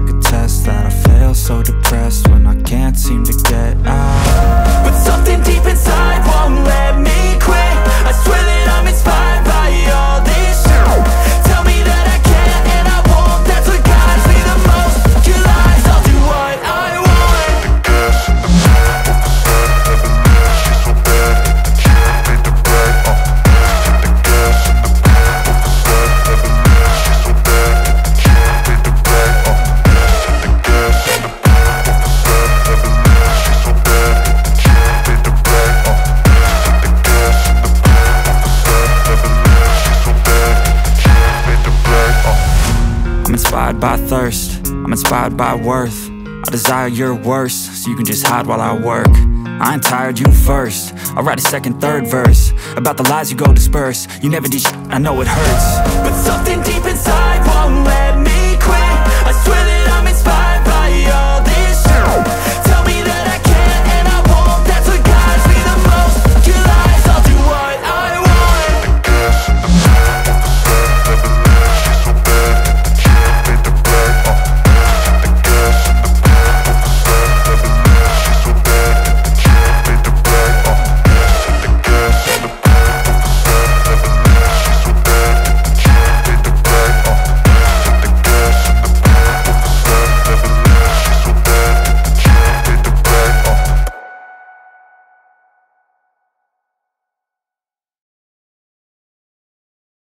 like a test that I fail, so depressed when I can't seem to get out. But something deep inside won't let me quit. I swear that I'm inspired by all this shit. Tell me that I can't and I won't. That's what guides me the most. Your lies, I'll do what I want. I'm inspired by thirst, I'm inspired by worth. I desire your worst, so you can just hide while I work. I ain't tired, you first. I'll write a second, third verse about the lies you go disperse. You never did shit, I know it hurts. But something deep inside won't let